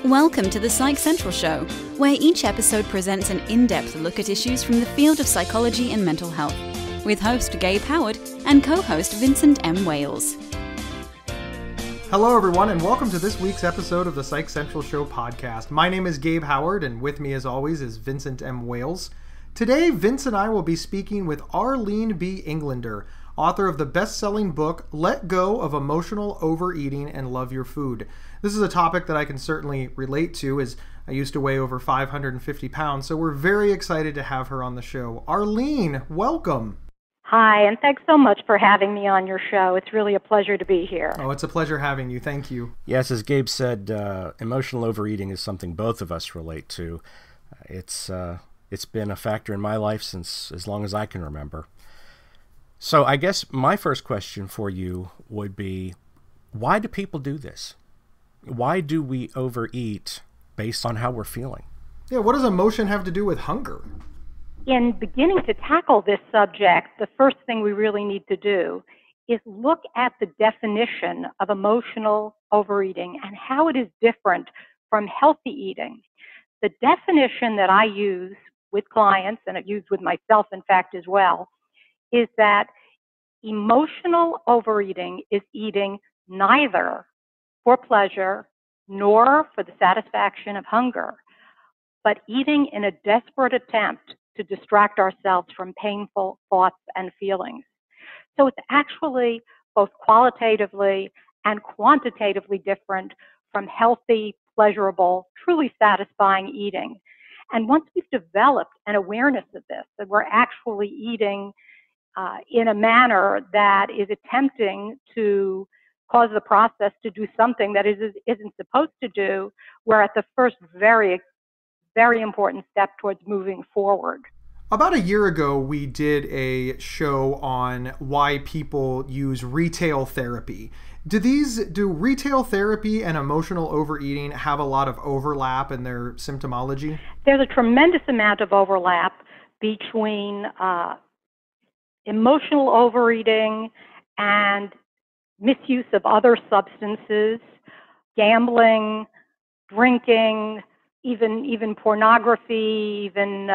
Welcome to the Psych Central Show, where each episode presents an in-depth look at issues from the field of psychology and mental health, with host Gabe Howard and co-host Vincent M. Wales. Hello everyone, and welcome to this week's episode of the Psych Central Show podcast. My name is Gabe Howard, and with me as always is Vincent M. Wales. Today, Vince and I will be speaking with Arlene B. Englander, author of the best-selling book, Let Go of Emotional Overeating and Love Your Food. This is a topic that I can certainly relate to, as I used to weigh over 550 pounds, so we're very excited to have her on the show. Arlene, welcome. Hi, and thanks so much for having me on your show. It's really a pleasure to be here. Oh, it's a pleasure having you. Thank you. Yes, as Gabe said, emotional overeating is something both of us relate to. It's been a factor in my life since as long as I can remember. So I guess my first question for you would be, why do people do this? Why do we overeat based on how we're feeling? Yeah, what does emotion have to do with hunger? In beginning to tackle this subject, the first thing we really need to do is look at the definition of emotional overeating and how it is different from healthy eating. The definition that I use with clients, and I've used with myself, in fact, as well, is that emotional overeating is eating neither for pleasure nor for the satisfaction of hunger, but eating in a desperate attempt to distract ourselves from painful thoughts and feelings. So it's actually both qualitatively and quantitatively different from healthy, pleasurable, truly satisfying eating. And once we've developed an awareness of this, that we're actually eating in a manner that is attempting to cause the process to do something that it isn't supposed to do, we're at the first very, very important step towards moving forward. About a year ago, we did a show on why people use retail therapy. Do retail therapy and emotional overeating have a lot of overlap in their symptomology? There's a tremendous amount of overlap between emotional overeating and misuse of other substances, gambling, drinking, even pornography, even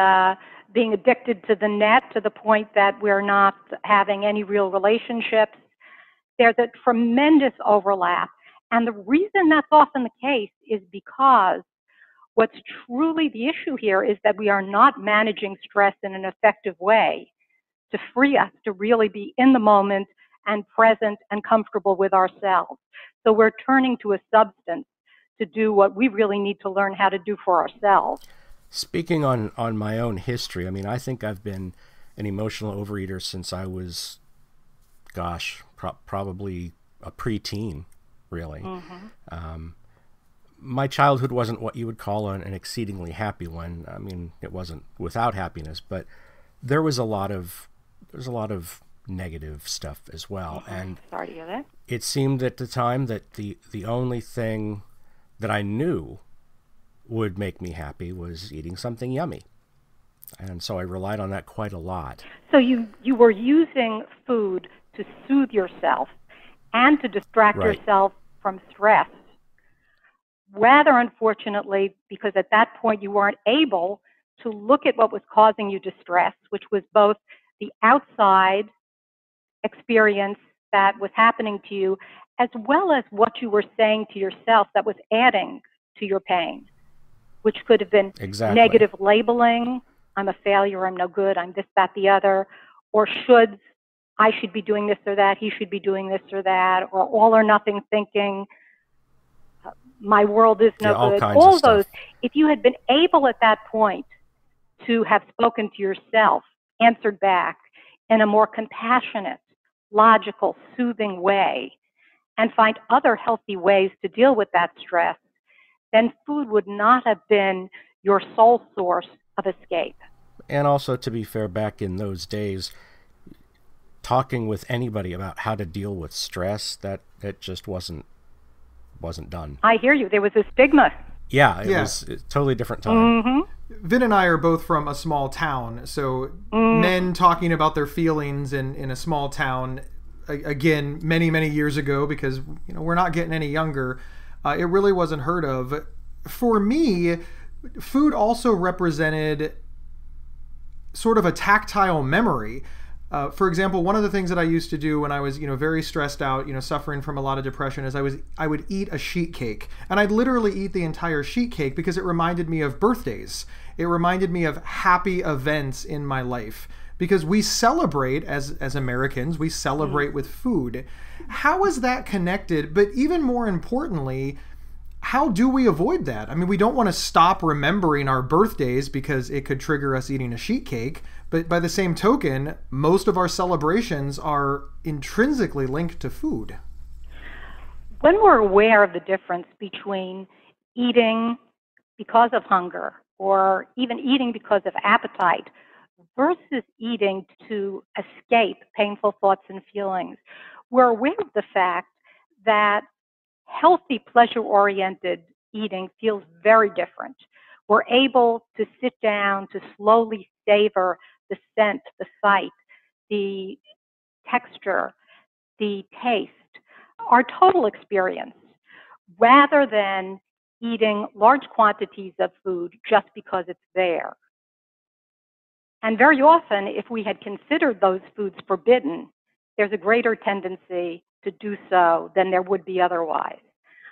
being addicted to the net to the point that we're not having any real relationships. There's a tremendous overlap. And the reason that's often the case is because what's truly the issue here is that we are not managing stress in an effective way to free us to really be in the moment and present and comfortable with ourselves. So we're turning to a substance to do what we really need to learn how to do for ourselves. Speaking on my own history, I mean, I think I've been an emotional overeater since I was, probably a preteen, really. Mm-hmm. My childhood wasn't what you would call an exceedingly happy one. I mean, it wasn't without happiness, but there was a lot of negative stuff as well. Mm-hmm. And sorry to hear that. It seemed at the time that the only thing that I knew would make me happy was eating something yummy. And so I relied on that quite a lot. So you were using food to soothe yourself and to distract Right. yourself from stress. Rather, unfortunately, because at that point you weren't able to look at what was causing you distress, which was both the outside experience that was happening to you, as well as what you were saying to yourself that was adding to your pain, which could have been Exactly. negative labeling, I'm a failure, I'm no good, I'm this, that, the other, or shoulds, I should be doing this or that, he should be doing this or that, or all or nothing thinking, my world is no all good. kinds All of stuff. those, if you had been able at that point to have spoken to yourself, answered back in a more compassionate, logical, soothing way, and find other healthy ways to deal with that stress, then food would not have been your sole source of escape. And also, to be fair, back in those days, talking with anybody about how to deal with stress, that just wasn't done. I hear you. There was a stigma. Yeah, it was a totally different time. Mm-hmm. Vin and I are both from a small town, so men talking about their feelings in a small town, again, many, many years ago, because we're not getting any younger, it really wasn't heard of. for me, food also represented sort of a tactile memory. For example, one of the things that I used to do when I was, very stressed out, suffering from a lot of depression, is I would eat a sheet cake, and I'd literally eat the entire sheet cake because it reminded me of birthdays. It reminded me of happy events in my life, because we celebrate as Americans, we celebrate with food. How is that connected? But even more importantly, how do we avoid that? I mean, we don't want to stop remembering our birthdays because it could trigger us eating a sheet cake. But by the same token, most of our celebrations are intrinsically linked to food. When we're aware of the difference between eating because of hunger or even eating because of appetite versus eating to escape painful thoughts and feelings, we're aware of the fact that healthy, pleasure-oriented eating feels very different. We're able to sit down, to slowly savor the scent, the sight, the texture, the taste, our total experience, rather than eating large quantities of food just because it's there. And very often, if we had considered those foods forbidden, there's a greater tendency to do so than there would be otherwise.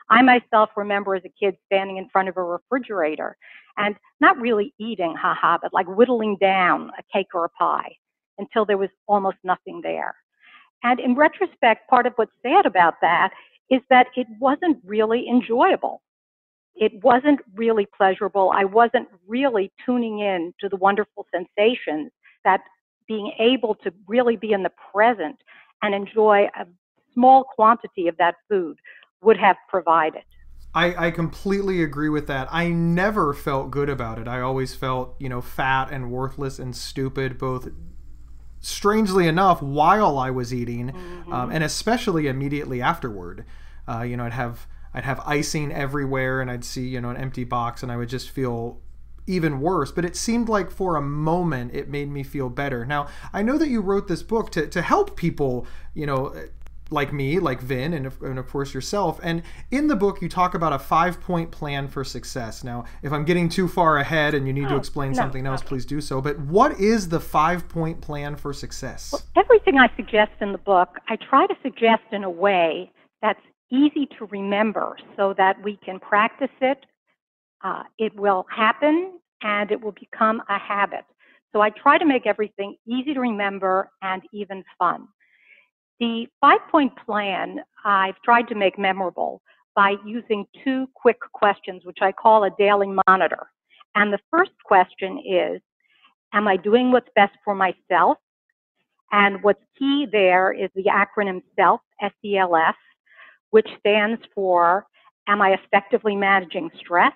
I myself remember as a kid standing in front of a refrigerator and not really eating, but like whittling down a cake or a pie until there was almost nothing there. And in retrospect, part of what's sad about that is that it wasn't really enjoyable. It wasn't really pleasurable. I wasn't really tuning in to the wonderful sensations that being able to really be in the present and enjoy a small quantity of that food would have provided. I completely agree with that. I never felt good about it. I always felt, fat and worthless and stupid, both strangely enough while I was eating, and especially immediately afterward. I'd have icing everywhere, and I'd see, an empty box, and I would just feel even worse. But it seemed like for a moment it made me feel better. Now, I know that you wrote this book to help people, like me, like Vin, and of course yourself. And in the book, you talk about a 5-point plan for success. Now, if I'm getting too far ahead and you need to explain something else, please do so. But what is the 5-point plan for success? Well, everything I suggest in the book, I try to suggest in a way that's easy to remember so that we can practice it. It will happen and it will become a habit. So I try to make everything easy to remember and even fun. The 5-point plan I've tried to make memorable by using 2 quick questions, which I call a daily monitor. And the first question is, am I doing what's best for myself? And what's key there is the acronym SELF, S-E-L-F, which stands for, am I effectively managing stress?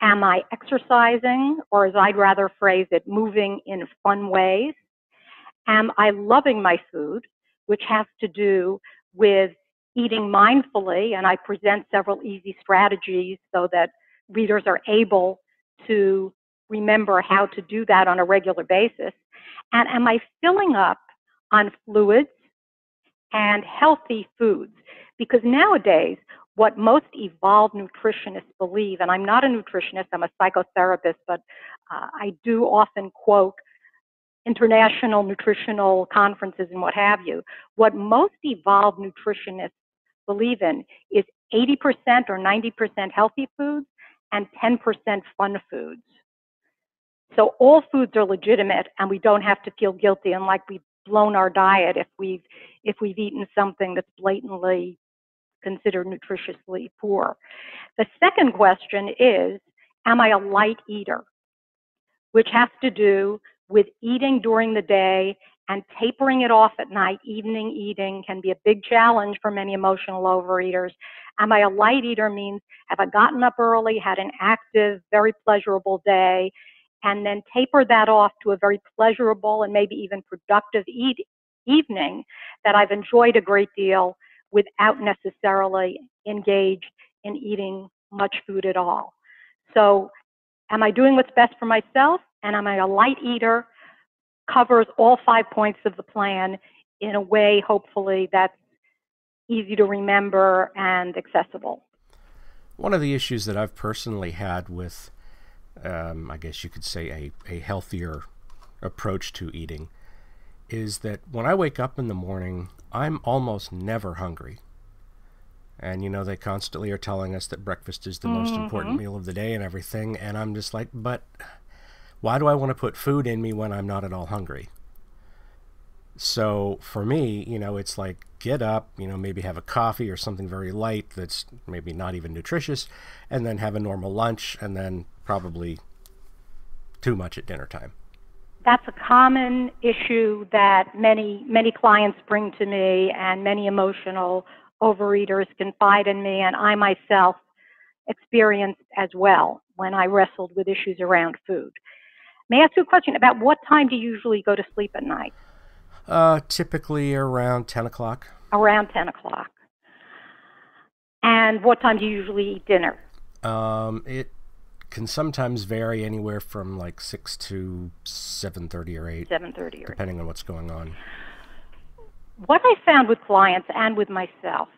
Am I exercising, or as I'd rather phrase it, moving in fun ways? Am I loving my food, which has to do with eating mindfully, and I present several easy strategies so that readers are able to remember how to do that on a regular basis. And am I filling up on fluids and healthy foods? Because nowadays, what most evolved nutritionists believe, and I'm not a nutritionist, I'm a psychotherapist, but I do often quote international nutritional conferences and what have you. What most evolved nutritionists believe in is 80% or 90% healthy foods and 10% fun foods. So all foods are legitimate, and we don't have to feel guilty and like we've blown our diet if we've eaten something that's blatantly considered nutritiously poor. The second question is, am I a light eater? Which has to do with eating during the day and tapering it off at night. Evening eating can be a big challenge for many emotional overeaters. Am I a light eater means, have I gotten up early, had an active, very pleasurable day, and then tapered that off to a very pleasurable and maybe even productive evening that I've enjoyed a great deal without necessarily engaged in eating much food at all. So am I doing what's best for myself? And am I a light eater? Covers all 5 points of the plan in a way, hopefully, that's easy to remember and accessible. One of the issues that I've personally had with, I guess you could say, a healthier approach to eating is that when I wake up in the morning, I'm almost never hungry. And, they constantly are telling us that breakfast is the most important meal of the day and everything. And I'm just like, but why do I want to put food in me when I'm not at all hungry? So for me, it's like get up, maybe have a coffee or something very light that's maybe not even nutritious, and then have a normal lunch, and then probably too much at dinner time. That's a common issue that many clients bring to me, and many emotional overeaters confide in me, and I myself experienced as well when I wrestled with issues around food. May I ask you a question about what time do you usually go to sleep at night? Typically around 10 o'clock. Around 10 o'clock. And what time do you usually eat dinner? It can sometimes vary anywhere from like 6 to 7:30 or 8. 7:30 or 8. Depending on what's going on. What I found with clients and with myself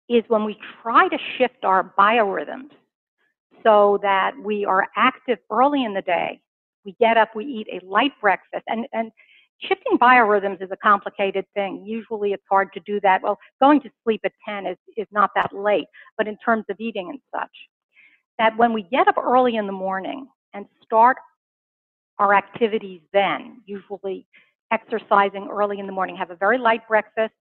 is when we try to shift our biorhythms so that we are active early in the day, we get up, we eat a light breakfast, and shifting biorhythms is a complicated thing. Usually it's hard to do that. Well, going to sleep at 10 is not that late, but in terms of eating and such, that when we get up early in the morning and start our activities then, usually exercising early in the morning, have a very light breakfast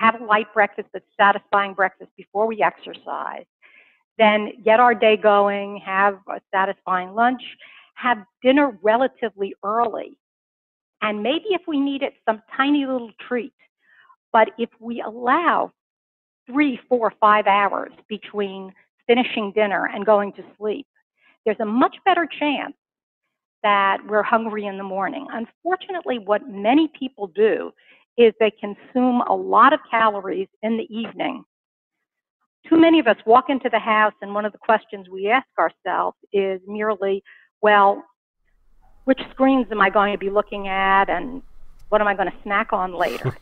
have a light breakfast, but satisfying breakfast before we exercise, then get our day going, have a satisfying lunch, have dinner relatively early, and maybe if we need it, some tiny little treat. But if we allow 3, 4, 5 hours between finishing dinner and going to sleep, there's a much better chance that we're hungry in the morning. Unfortunately, what many people do is they consume a lot of calories in the evening. Too many of us walk into the house, and one of the questions we ask ourselves is merely, well, which screens am I going to be looking at, and what am I going to snack on later?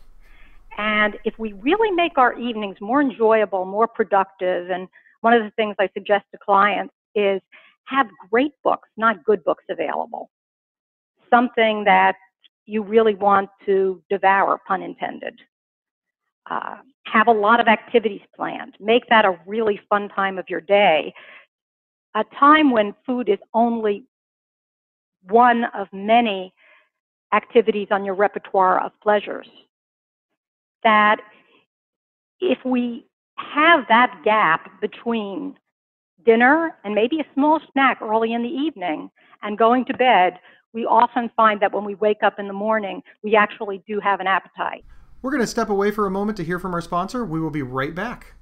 And if we really make our evenings more enjoyable, more productive, and one of the things I suggest to clients is have great books, not good books available. Something that you really want to devour, pun intended. Have a lot of activities planned. Make that a really fun time of your day. A time when food is only one of many activities on your repertoire of pleasures. That if we have that gap between dinner and maybe a small snack early in the evening and going to bed, we often find that when we wake up in the morning, we actually do have an appetite. We're going to step away for a moment to hear from our sponsor. We will be right back.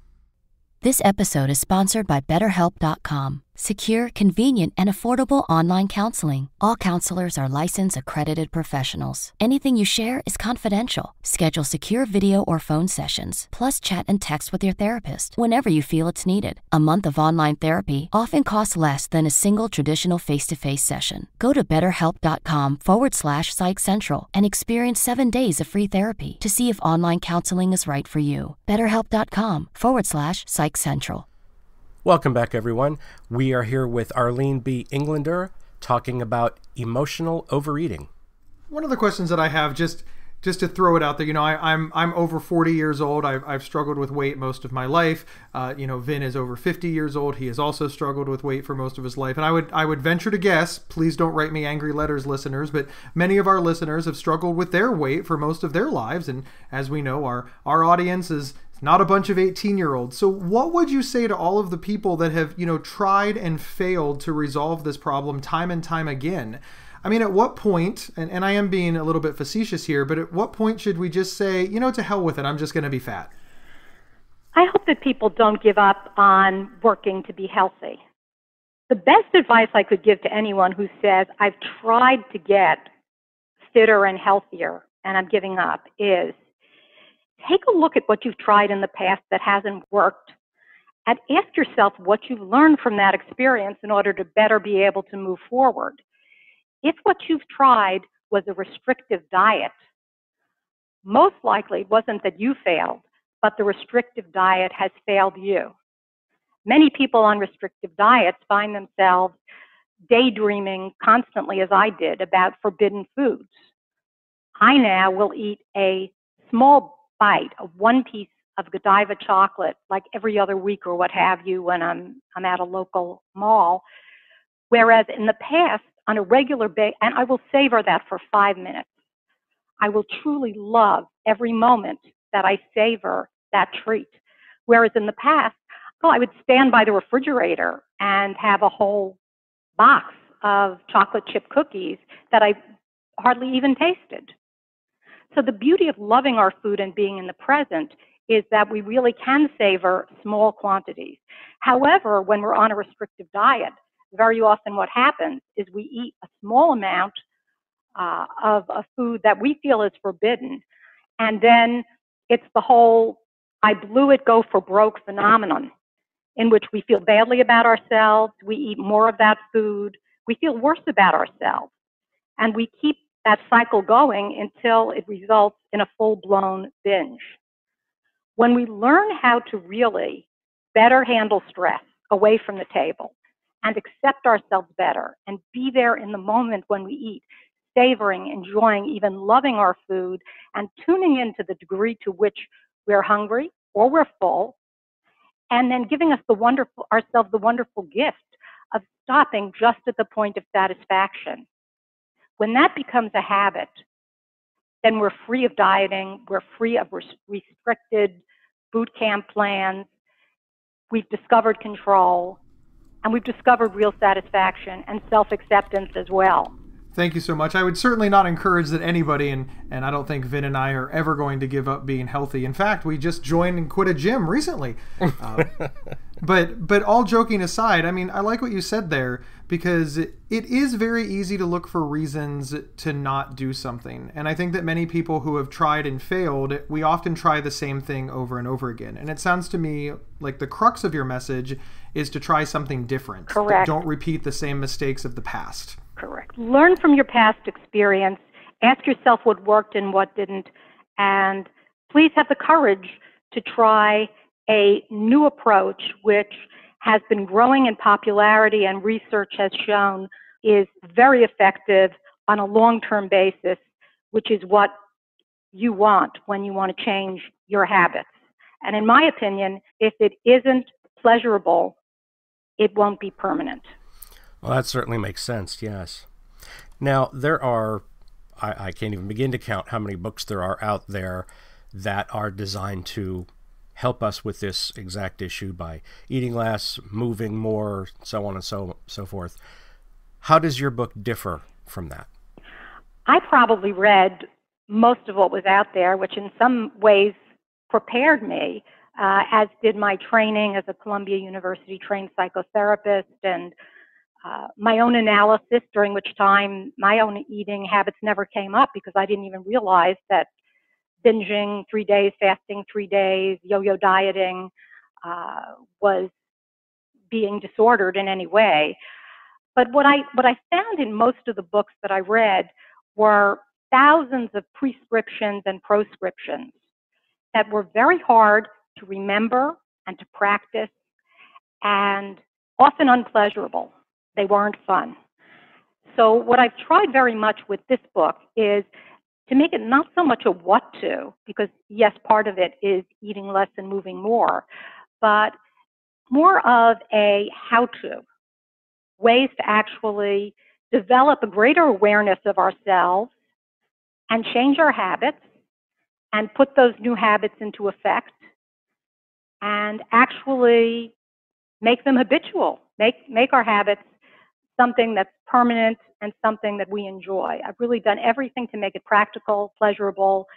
This episode is sponsored by BetterHelp.com. Secure, convenient, and affordable online counseling. All counselors are licensed, accredited professionals. Anything you share is confidential. Schedule secure video or phone sessions, plus chat and text with your therapist whenever you feel it's needed. A month of online therapy often costs less than a single traditional face-to-face session. Go to BetterHelp.com/Psych Central and experience 7 days of free therapy to see if online counseling is right for you. BetterHelp.com/Psych Central. Welcome back, everyone. We are here with Arlene B. Englander talking about emotional overeating. One of the questions that I have, just to throw it out there, I'm over 40 years old. I've struggled with weight most of my life. Vin is over 50 years old. He has also struggled with weight for most of his life. And I would venture to guess, please don't write me angry letters, listeners, but many of our listeners have struggled with their weight for most of their lives. And as we know, our audience is not a bunch of 18-year-olds. So what would you say to all of the people that have, tried and failed to resolve this problem time and time again? I mean, at what point, and I am being a little bit facetious here, but at what point should we just say, to hell with it, I'm just going to be fat? I hope that people don't give up on working to be healthy. The best advice I could give to anyone who says, I've tried to get fitter and healthier and I'm giving up is, take a look at what you've tried in the past that hasn't worked and ask yourself what you've learned from that experience in order to better be able to move forward. If what you've tried was a restrictive diet, most likely it wasn't that you failed, but the restrictive diet has failed you. Many people on restrictive diets find themselves daydreaming constantly, as I did, about forbidden foods. I now will eat a small bite of one piece of Godiva chocolate like every other week or what have you when I'm at a local mall, whereas in the past, on a regular basis, and I will savor that for 5 minutes. I will truly love every moment that I savor that treat. Whereas in the past, I would stand by the refrigerator and have a whole box of chocolate chip cookies that I hardly even tasted. So the beauty of loving our food and being in the present is that we really can savor small quantities. However, when we're on a restrictive diet, very often what happens is we eat a small amount of a food that we feel is forbidden, and then it's the whole I blew it, go for broke phenomenon, in which we feel badly about ourselves, we eat more of that food, we feel worse about ourselves, and we keep that cycle going until it results in a full-blown binge. When we learn how to really better handle stress away from the table and accept ourselves better and be there in the moment when we eat, savoring, enjoying, even loving our food, and tuning into the degree to which we're hungry or we're full, and then giving us ourselves the wonderful gift of stopping just at the point of satisfaction. When that becomes a habit, then we're free of dieting, we're free of restricted boot camp plans, we've discovered control, and we've discovered real satisfaction and self-acceptance as well. Thank you so much. I would certainly not encourage that anybody, and I don't think Vin and I are ever going to give up being healthy. In fact, we just joined and quit a gym recently. But all joking aside, I mean, I like what you said there, because it is very easy to look for reasons to not do something. And I think that many people who have tried and failed, we often try the same thing over and over again. And it sounds to me like the crux of your message is to try something different. Correct. Don't repeat the same mistakes of the past. Correct. Learn from your past experience. Ask yourself what worked and what didn't. And please have the courage to try a new approach, which has been growing in popularity and research has shown is very effective on a long-term basis, which is what you want when you want to change your habits. And in my opinion, if it isn't pleasurable, it won't be permanent. Well, that certainly makes sense, yes. Now, there are, I can't even begin to count how many books there are out there that are designed to help us with this exact issue by eating less, moving more, so on and so forth. How does your book differ from that? I probably read most of what was out there, which in some ways prepared me, as did my training as a Columbia University trained psychotherapist and my own analysis, during which time my own eating habits never came up because I didn't even realize that binging 3 days, fasting 3 days, yo-yo dieting was being disordered in any way. But what I found in most of the books that I read were thousands of prescriptions and proscriptions that were very hard to remember and to practice and often unpleasurable. They weren't fun. So what I've tried very much with this book is to make it not so much a what to, because yes, part of it is eating less and moving more, but more of a how to, ways to actually develop a greater awareness of ourselves and change our habits and put those new habits into effect and actually make them habitual, make our habits something that's permanent and something that we enjoy. I've really done everything to make it practical, pleasurable,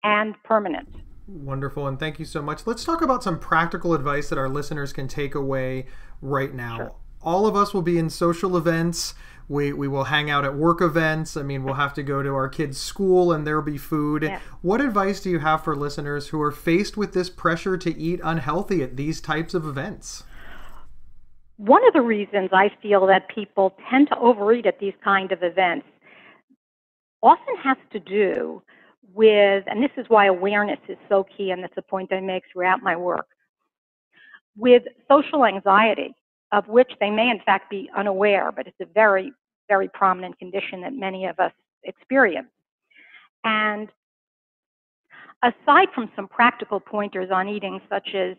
and permanent. Wonderful, and thank you so much. Let's talk about some practical advice that our listeners can take away right now. Sure. All of us will be in social events. We will hang out at work events. I mean, we'll have to go to our kids' school and there'll be food. Yeah. What advice do you have for listeners who are faced with this pressure to eat unhealthy at these types of events? One of the reasons I feel that people tend to overeat at these kind of events often has to do with, and this is why awareness is so key, and that's a point I make throughout my work. with social anxiety, of which they may in fact be unaware, but it's a very, very prominent condition that many of us experience. And aside from some practical pointers on eating, such as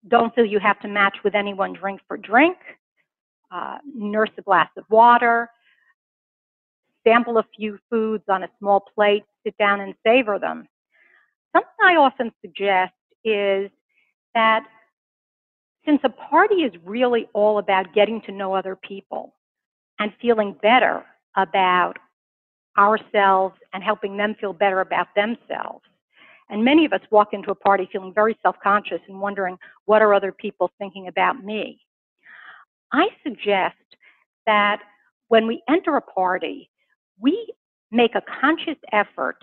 don't feel you have to match with anyone drink for drink, nurse a glass of water, sample a few foods on a small plate, sit down and savor them. Something I often suggest is that since a party is really all about getting to know other people and feeling better about ourselves and helping them feel better about themselves, and many of us walk into a party feeling very self-conscious and wondering, what are other people thinking about me? I suggest that when we enter a party, we make a conscious effort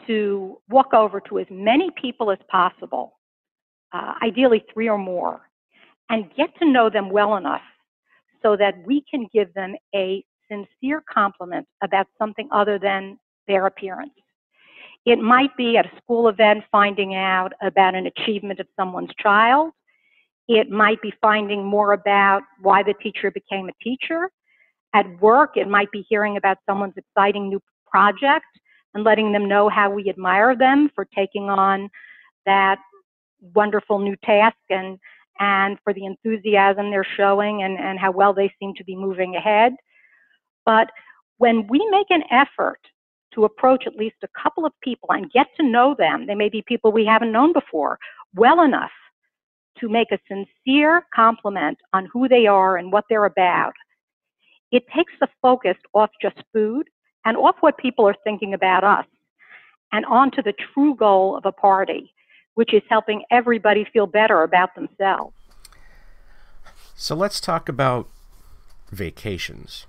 to walk over to as many people as possible, ideally 3 or more, and get to know them well enough so that we can give them a sincere compliment about something other than their appearance. It might be at a school event finding out about an achievement of someone's child. It might be finding more about why the teacher became a teacher. At work, it might be hearing about someone's exciting new project and letting them know how we admire them for taking on that wonderful new task and for the enthusiasm they're showing and how well they seem to be moving ahead. But when we make an effort to approach at least a couple of people and get to know them, they may be people we haven't known before, well enough to make a sincere compliment on who they are and what they're about, it takes the focus off just food and off what people are thinking about us and onto the true goal of a party, which is helping everybody feel better about themselves. So let's talk about vacations.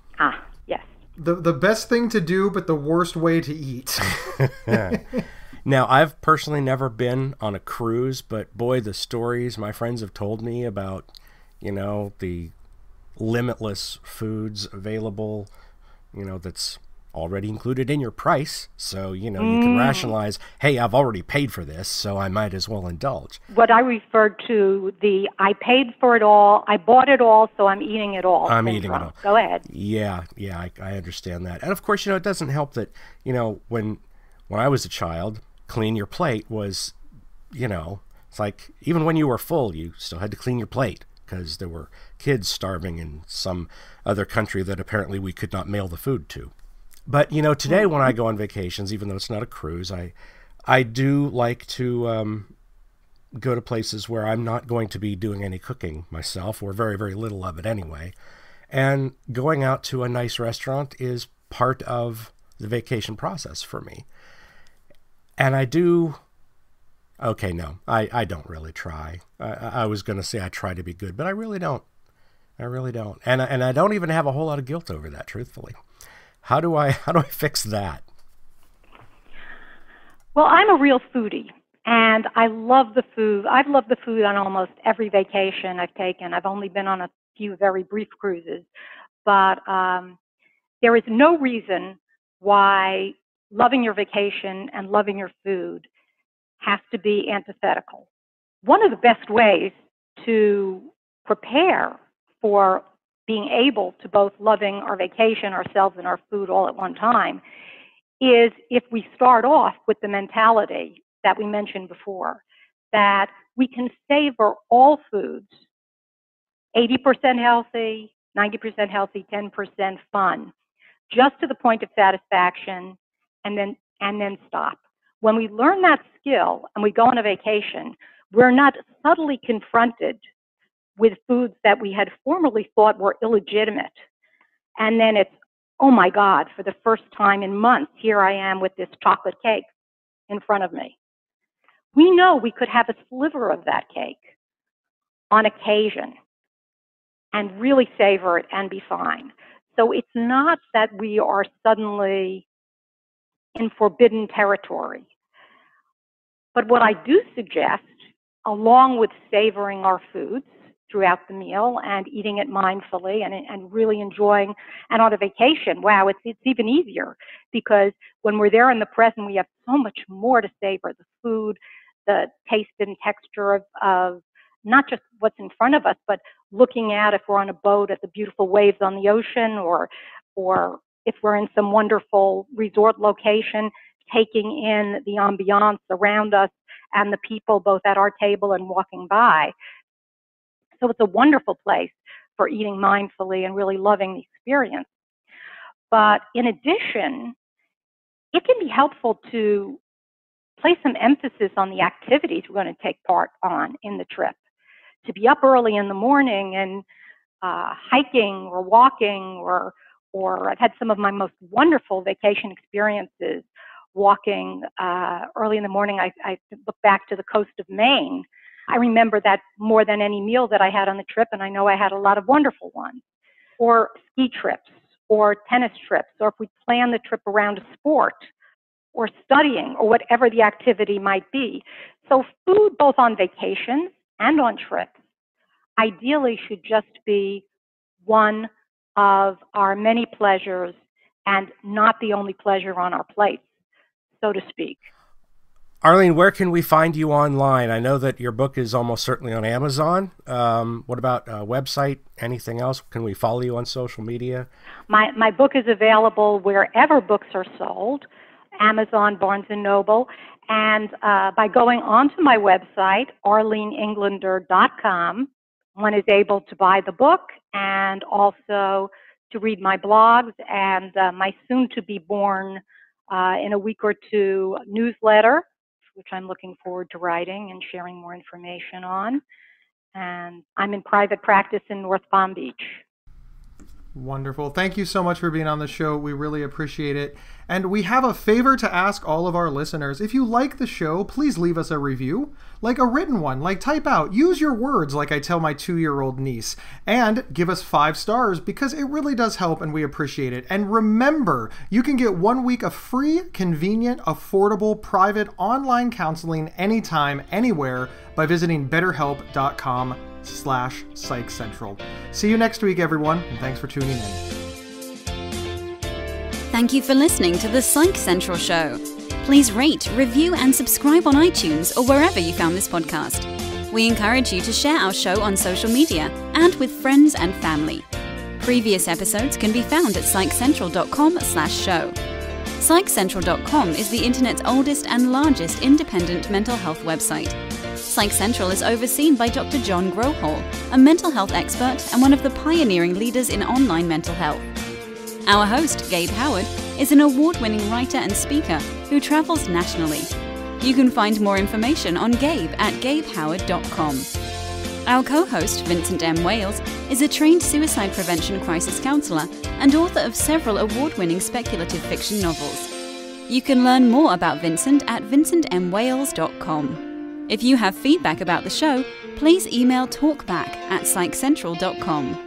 Yes. The best thing to do, but the worst way to eat. Now, I've personally never been on a cruise, but boy, the stories my friends have told me about, the limitless foods available, that's already included in your price. So, you can rationalize, hey, I've already paid for this, so I might as well indulge. What I referred to, I paid for it all, I bought it all, so I'm eating it all. I'm eating it all. Go ahead. Yeah, I understand that. And of course, it doesn't help that, when I was a child, clean your plate was, it's like even when you were full, you still had to clean your plate because there were kids starving in some other country that apparently we could not mail the food to. But, today when I go on vacations, even though it's not a cruise, I do like to go to places where I'm not going to be doing any cooking myself, or very, very little of it anyway. And going out to a nice restaurant is part of the vacation process for me. And I do... Okay, no, I don't really try. I was going to say I try to be good, but I really don't. And I don't even have a whole lot of guilt over that, truthfully. How do I fix that? Well, I'm a real foodie, and I love the food. I've loved the food on almost every vacation I've taken. I've only been on a few very brief cruises, but there is no reason why loving your vacation and loving your food has to be antithetical. One of the best ways to prepare for being able to both loving our vacation, ourselves, and our food all at one time is if we start off with the mentality that we mentioned before, that we can savor all foods, 80% healthy, 90% healthy, 10% fun, just to the point of satisfaction, and then stop. When we learn that skill and we go on a vacation, we're not subtly confronted with foods that we had formerly thought were illegitimate. And then it's, oh my God, for the first time in months, here I am with this chocolate cake in front of me. We know we could have a sliver of that cake on occasion and really savor it and be fine. So it's not that we are suddenly in forbidden territory. But what I do suggest, along with savoring our foods throughout the meal and eating it mindfully and really enjoying, and on a vacation, wow, it's even easier because when we're there in the present, we have so much more to savor: the food, the taste and texture of not just what's in front of us, but looking at, if we're on a boat, at the beautiful waves on the ocean, or if we're in some wonderful resort location, taking in the ambiance around us and the people both at our table and walking by. So it's a wonderful place for eating mindfully and really loving the experience. But in addition, it can be helpful to place some emphasis on the activities we're going to take part on in the trip. To be up early in the morning and hiking or walking, or I've had some of my most wonderful vacation experiences walking early in the morning. I look back to the coast of Maine. I remember that more than any meal that I had on the trip, and I know I had a lot of wonderful ones. Or ski trips, or tennis trips, or if we plan the trip around a sport, or studying, or whatever the activity might be. So food, both on vacations and on trips, ideally should just be one of our many pleasures and not the only pleasure on our plates, so to speak. Arlene, where can we find you online? I know that your book is almost certainly on Amazon. What about a website? Anything else? Can we follow you on social media? My book is available wherever books are sold, Amazon, Barnes & Noble, and by going onto my website, arleneenglander.com, one is able to buy the book and also to read my blogs and my soon-to-be-born, in a week or two, newsletter, which I'm looking forward to writing and sharing more information on. And I'm in private practice in North Palm Beach. Wonderful. Thank you so much for being on the show. We really appreciate it. And we have a favor to ask all of our listeners. If you like the show, please leave us a review, like a written one, like type out, use your words like I tell my 2-year-old niece, and give us 5 stars because it really does help and we appreciate it. And remember, you can get 1 week of free, convenient, affordable, private online counseling anytime, anywhere by visiting betterhelp.com/psychcentral. See you next week, everyone, and thanks for tuning in. Thank you for listening to the Psych Central Show. Please rate, review, and subscribe on iTunes or wherever you found this podcast. We encourage you to share our show on social media and with friends and family. Previous episodes can be found at psychcentral.com/show. Psychcentral.com is the internet's oldest and largest independent mental health website. Psych Central is overseen by Dr. John Grohol, a mental health expert and one of the pioneering leaders in online mental health. Our host, Gabe Howard, is an award-winning writer and speaker who travels nationally. You can find more information on Gabe at gabehoward.com. Our co-host, Vincent M. Wales, is a trained suicide prevention crisis counselor and author of several award-winning speculative fiction novels. You can learn more about Vincent at vincentmwales.com. If you have feedback about the show, please email talkback@psychcentral.com.